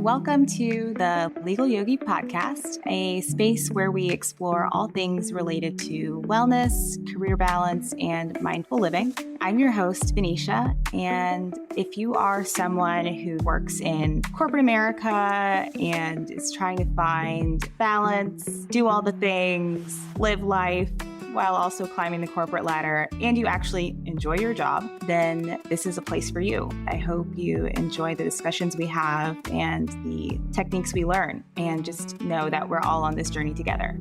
Welcome to the Legal Yogi podcast, a space where we explore all things related to wellness, career balance, and mindful living. I'm your host, Venetia, and if you are someone who works in corporate America and is trying to find balance, do all the things, live life, while also climbing the corporate ladder, and you actually enjoy your job, then this is a place for you. I hope you enjoy the discussions we have and the techniques we learn, and just know that we're all on this journey together.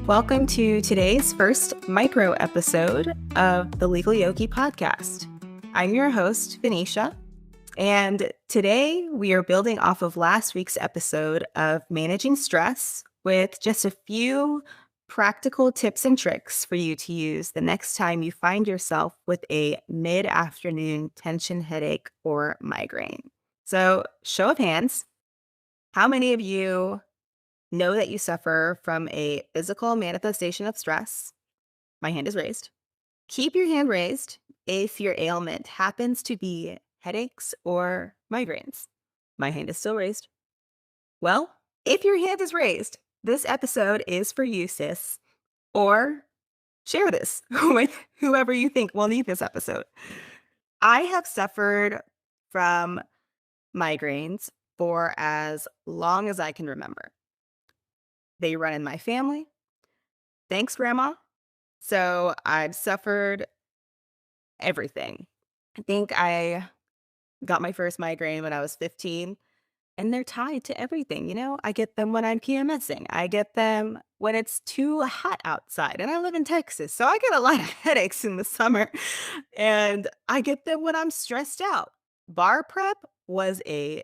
Welcome to today's first micro episode of the Legal Yogi podcast. I'm your host, Venetia. And today we are building off of last week's episode of managing stress with just a few practical tips and tricks for you to use the next time you find yourself with a mid-afternoon tension headache or migraine. So, show of hands, how many of you know that you suffer from a physical manifestation of stress? My hand is raised. Keep your hand raised if your ailment happens to be headaches or migraines. My hand is still raised. Well, if your hand is raised, this episode is for you, sis. Or share this with whoever you think will need this episode. I have suffered from migraines for as long as I can remember. They run in my family. Thanks, Grandma. So I've suffered everything. I think I got my first migraine when I was 15, and they're tied to everything. I get them when I'm PMSing. I get them when it's too hot outside, and I live in Texas, so I get a lot of headaches in the summer, and I get them when I'm stressed out. Bar prep was a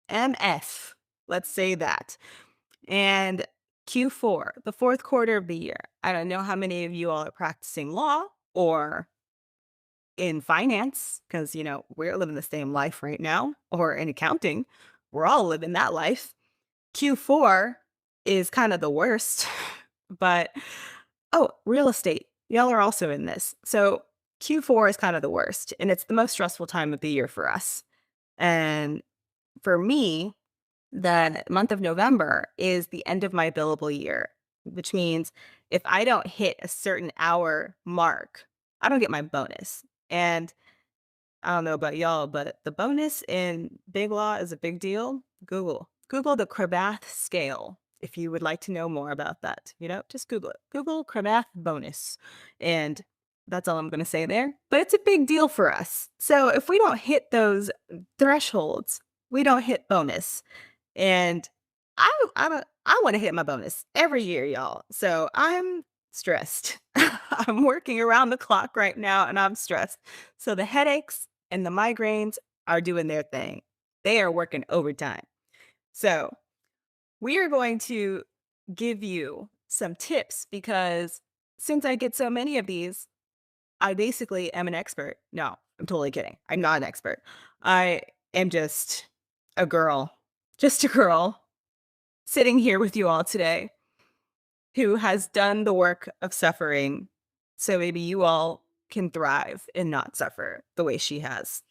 MF, let's say that. And Q4, the fourth quarter of the year. I don't know how many of you all are practicing law or in finance, because, we're living the same life right now, or in accounting, we're all living that life. Q4 is kind of the worst, but, real estate, y'all are also in this. So Q4 is kind of the worst, and it's the most stressful time of the year for us. And for me, the month of November is the end of my billable year, which means if I don't hit a certain hour mark, I don't get my bonus. And I don't know about y'all, but the bonus in big law is a big deal. Google the Cravath scale if you would like to know more about that. Just Google it. Google Cravath bonus. And that's all I'm going to say there. But it's a big deal for us. So if we don't hit those thresholds, we don't hit bonus. And I want to hit my bonus every year, y'all. So I'm stressed. I'm working around the clock right now, and I'm stressed. So the headaches and the migraines are doing their thing. They are working overtime. So we are going to give you some tips, because since I get so many of these, I basically am an expert. No, I'm totally kidding. I'm not an expert. I am just a girl sitting here with you all today who has done the work of suffering, so maybe you all can thrive and not suffer the way she has.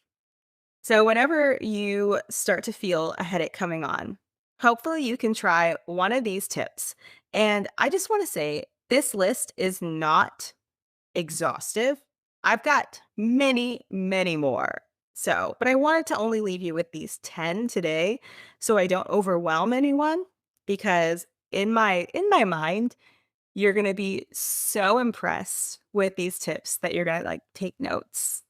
So whenever you start to feel a headache coming on, hopefully you can try one of these tips. And I just want to say, this list is not exhaustive. I've got many, many more. But I wanted to only leave you with these 10 today so I don't overwhelm anyone, because in my mind, you're going to be so impressed with these tips that you're going to take notes,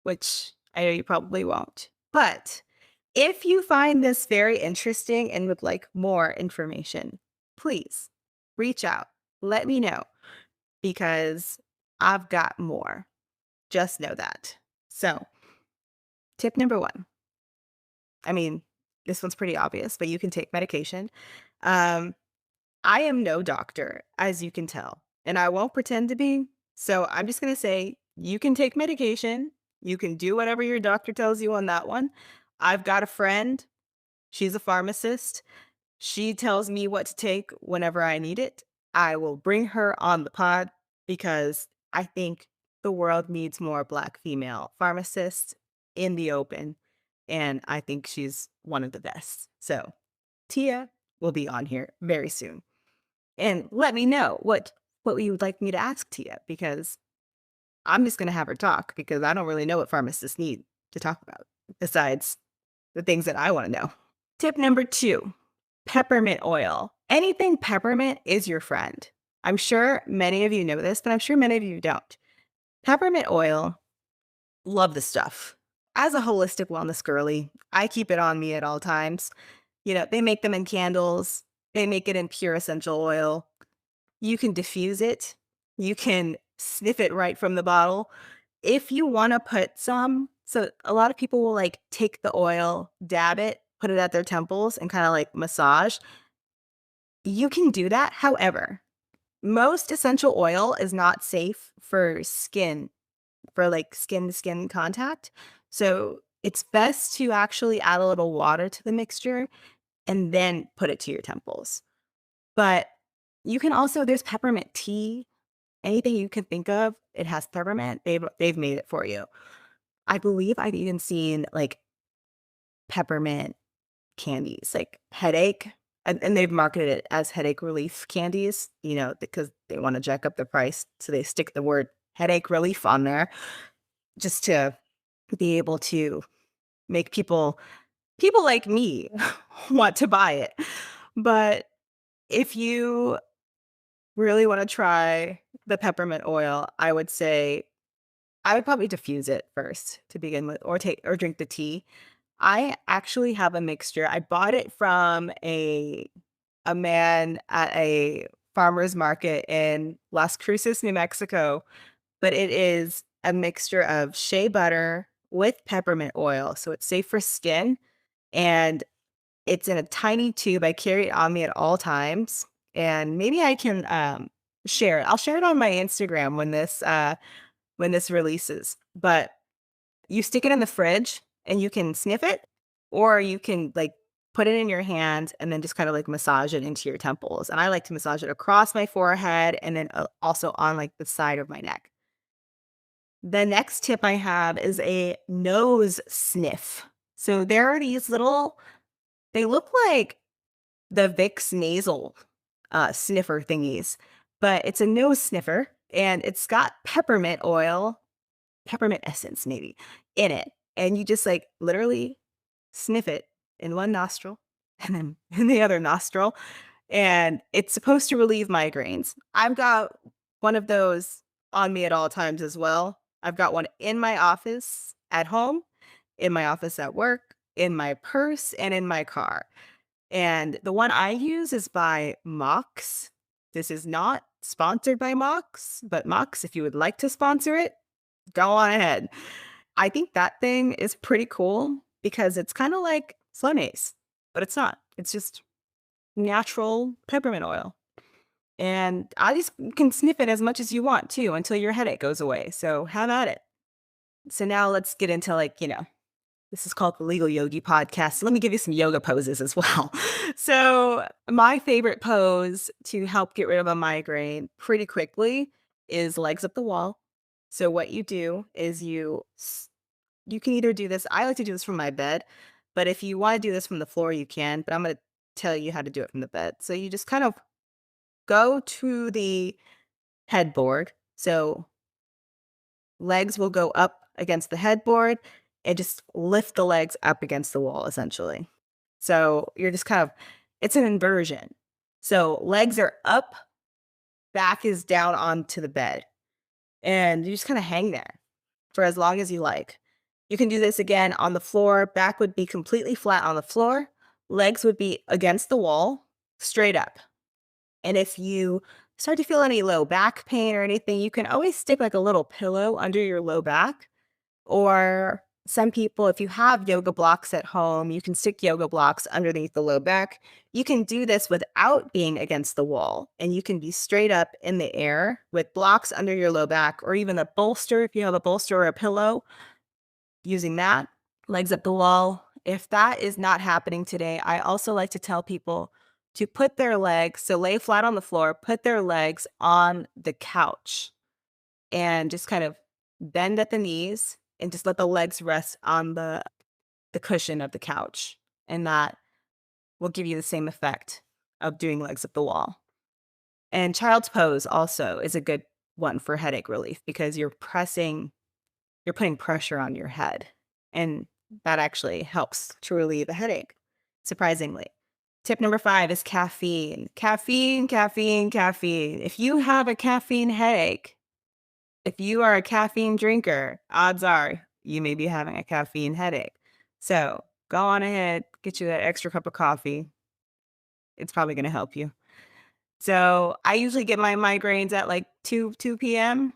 which I know you probably won't. But if you find this very interesting and would like more information, please reach out. Let me know, because I've got more. Just know that. So, tip number 1. I mean, this one's pretty obvious, but you can take medication. I am no doctor, as you can tell, and I won't pretend to be. So I'm just going to say you can take medication. You can do whatever your doctor tells you on that one. I've got a friend. She's a pharmacist. She tells me what to take whenever I need it. I will bring her on the pod, because I think the world needs more Black female pharmacists in the open, and I think she's one of the best. So Tia will be on here very soon. And let me know what you would like me to ask Tia, because I'm just gonna have her talk because I don't really know what pharmacists need to talk about besides the things that I wanna know. Tip number 2, peppermint oil. Anything peppermint is your friend. I'm sure many of you know this, but I'm sure many of you don't. Peppermint oil, love the stuff. As a holistic wellness girly, I keep it on me at all times. They make them in candles, they make it in pure essential oil. You can diffuse it, you can sniff it right from the bottle. If you wanna put some, so a lot of people will, like, take the oil, dab it, put it at their temples, and kinda, like, massage. You can do that, however, most essential oil is not safe for skin, for, like, skin-to-skin contact, so it's best to actually add a little water to the mixture and then put it to your temples. But you can also, there's peppermint tea, anything you can think of, it has peppermint, they've made it for you. I believe I've even seen, like, peppermint candies, like headache, and they've marketed it as headache relief candies, because they wanna jack up the price, so they stick the word headache relief on there just to be able to make people like me want to buy it. But if you really wanna try the peppermint oil, I would probably diffuse it first to begin with, or drink the tea. I actually have a mixture. I bought it from a man at a farmer's market in Las Cruces, New Mexico, but it is a mixture of shea butter with peppermint oil, so it's safe for skin, and it's in a tiny tube. I carry it on me at all times, and maybe I can, share it. I'll share it on my Instagram when this releases, but you stick it in the fridge and you can sniff it, or you can, like, put it in your hand and then just kinda, like, massage it into your temples, and I like to massage it across my forehead and then, also on, like, the side of my neck. The next tip I have is a nose sniff. So there are these little, they look like the Vicks nasal, sniffer thingies, but it's a nose sniffer, and it's got peppermint oil, peppermint essence maybe, in it, and you just, like, literally sniff it in one nostril and then in the other nostril, and it's supposed to relieve migraines. I've got one of those on me at all times as well. I've got one in my office at home, in my office at work, in my purse, and in my car. And the one I use is by Mox. This is not sponsored by Mox, but Mox, if you would like to sponsor it, go on ahead. I think that thing is pretty cool because it's kinda like Flonase, but it's not. It's just natural peppermint oil. And I just, you can sniff it as much as you want too until your headache goes away, so have at it. So now let's get into, like, this is called the Legal Yogi Podcast. So let me give you some yoga poses as well. So my favorite pose to help get rid of a migraine pretty quickly is legs up the wall. So what you do is you can either do this, I like to do this from my bed, but if you wanna do this from the floor, you can, but I'm gonna tell you how to do it from the bed. So you just kind of go to the headboard. So legs will go up against the headboard and just lift the legs up against the wall, essentially. So you're just kind of, it's an inversion. So legs are up, back is down onto the bed, and you just kind of hang there for as long as you like. You can do this again on the floor. Back would be completely flat on the floor. Legs would be against the wall, straight up. And if you start to feel any low back pain or anything, you can always stick like a little pillow under your low back. Or some people, if you have yoga blocks at home, you can stick yoga blocks underneath the low back. You can do this without being against the wall, and you can be straight up in the air with blocks under your low back, or even a bolster if you have a bolster or a pillow, using that, legs up the wall. If that is not happening today, I also like to tell people to put their legs, so lay flat on the floor, put their legs on the couch and just kind of bend at the knees, and just let the legs rest on the cushion of the couch. And that will give you the same effect of doing legs up the wall. And child's pose also is a good one for headache relief because you're putting pressure on your head. And that actually helps to relieve a headache, surprisingly. Tip number 5 is caffeine. Caffeine, caffeine, caffeine. If you have a caffeine headache, if you are a caffeine drinker, odds are you may be having a caffeine headache. So go on ahead, get you that extra cup of coffee. It's probably going to help you. So I usually get my migraines at like 2 p.m.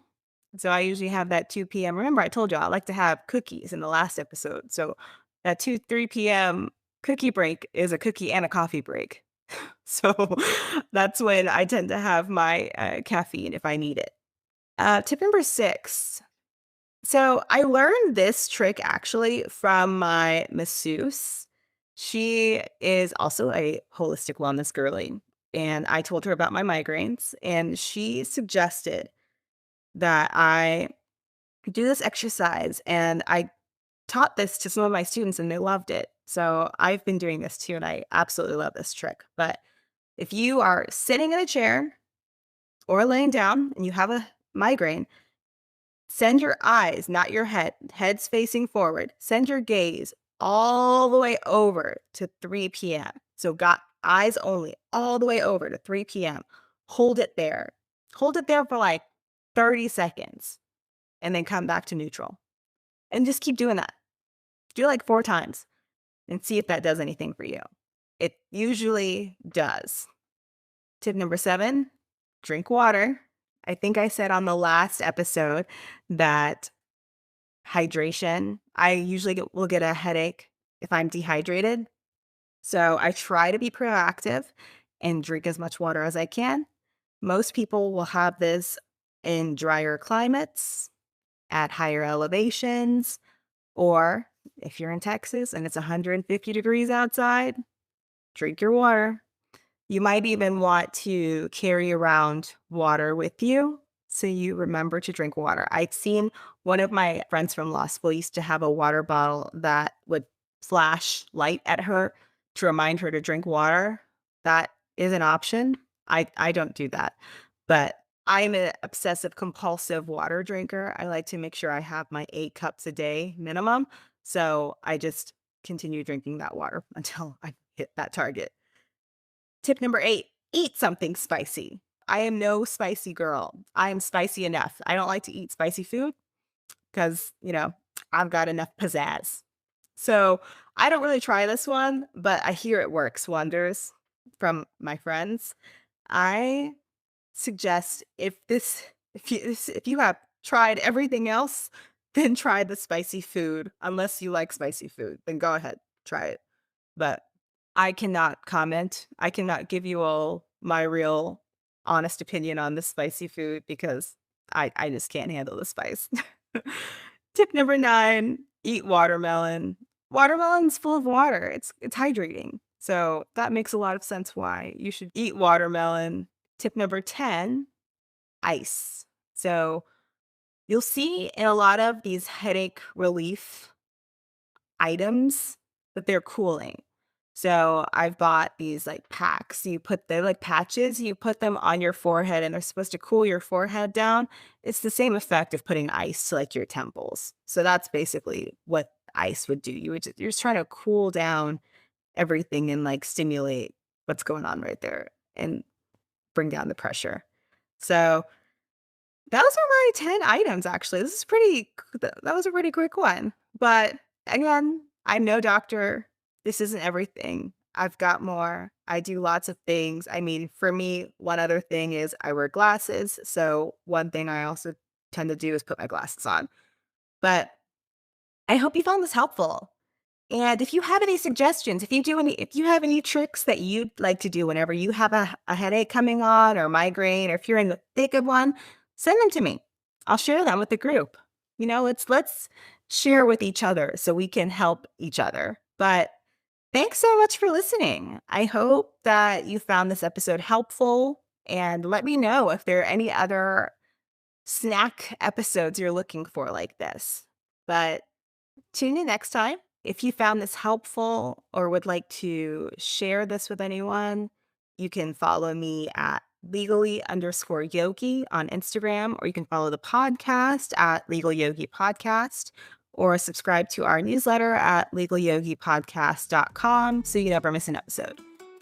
So I usually have that 2 p.m. Remember, I told you I like to have cookies in the last episode. So that 3 p.m. cookie break is a cookie and a coffee break. So that's when I tend to have my caffeine if I need it. Tip number 6. So I learned this trick actually from my masseuse. She is also a holistic wellness girly. And I told her about my migraines, and she suggested that I do this exercise. And I taught this to some of my students, and they loved it. So I've been doing this too, and I absolutely love this trick. But if you are sitting in a chair or laying down and you have a migraine, send your eyes, not your head, head's facing forward. Send your gaze all the way over to 3 p.m. So got eyes only, all the way over to 3 p.m. Hold it there. Hold it there for like 30 seconds and then come back to neutral. And just keep doing that. Do it like 4 times and see if that does anything for you. It usually does. Tip number 7, drink water. I think I said on the last episode that hydration, I usually will get a headache if I'm dehydrated. So I try to be proactive and drink as much water as I can. Most people will have this in drier climates, at higher elevations, or if you're in Texas and it's 150 degrees outside, drink your water. You might even want to carry around water with you so you remember to drink water. I've seen one of my friends from law school used to have a water bottle that would flash light at her to remind her to drink water. That is an option. I don't do that, but I'm an obsessive compulsive water drinker. I like to make sure I have my 8 cups a day minimum. So I just continue drinking that water until I hit that target. Tip number 8, eat something spicy. I am no spicy girl. I am spicy enough. I don't like to eat spicy food because, I've got enough pizzazz. So I don't really try this one, but I hear it works wonders from my friends. I suggest if you have tried everything else, then try the spicy food. Unless you like spicy food, then go ahead, try it. But I cannot comment. I cannot give you all my real honest opinion on the spicy food because I just can't handle the spice. Tip number 9, eat watermelon. Watermelon's full of water. It's hydrating. So that makes a lot of sense why you should eat watermelon. Tip number 10, ice. So you'll see in a lot of these headache relief items that they're cooling. So I've bought these like packs. They're like patches, you put them on your forehead and they're supposed to cool your forehead down. It's the same effect of putting ice to like your temples. So that's basically what ice would do. You're just trying to cool down everything and like stimulate what's going on right there and bring down the pressure. So those are my 10 items, actually. This is that was a pretty quick one. But again, I'm no doctor. This isn't everything. I've got more. I do lots of things. I mean, for me, one other thing is I wear glasses. So one thing I also tend to do is put my glasses on. But I hope you found this helpful. And if you have any suggestions, if you have any tricks that you'd like to do whenever you have a headache coming on or migraine, or if you're in the thick of one, send them to me. I'll share them with the group. Let's share with each other so we can help each other. But thanks so much for listening. I hope that you found this episode helpful, and let me know if there are any other snack episodes you're looking for like this. But tune in next time. If you found this helpful or would like to share this with anyone, you can follow me at legally_yogi on Instagram, or you can follow the podcast at Legal Yogi Podcast, or subscribe to our newsletter at legalogypodcast.com so you never miss an episode.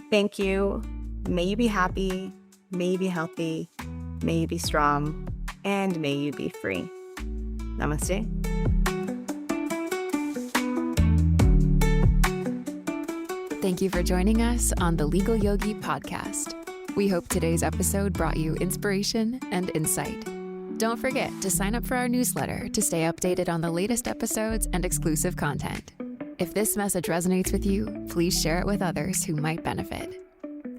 Thank you. May you be happy, may you be healthy, may you be strong, and may you be free. Namaste. Thank you for joining us on the Legal Yogi Podcast. We hope today's episode brought you inspiration and insight. Don't forget to sign up for our newsletter to stay updated on the latest episodes and exclusive content. If this message resonates with you, please share it with others who might benefit.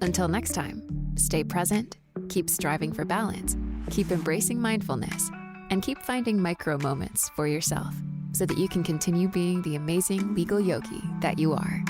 Until next time, stay present, keep striving for balance, keep embracing mindfulness, and keep finding micro moments for yourself so that you can continue being the amazing legal yogi that you are.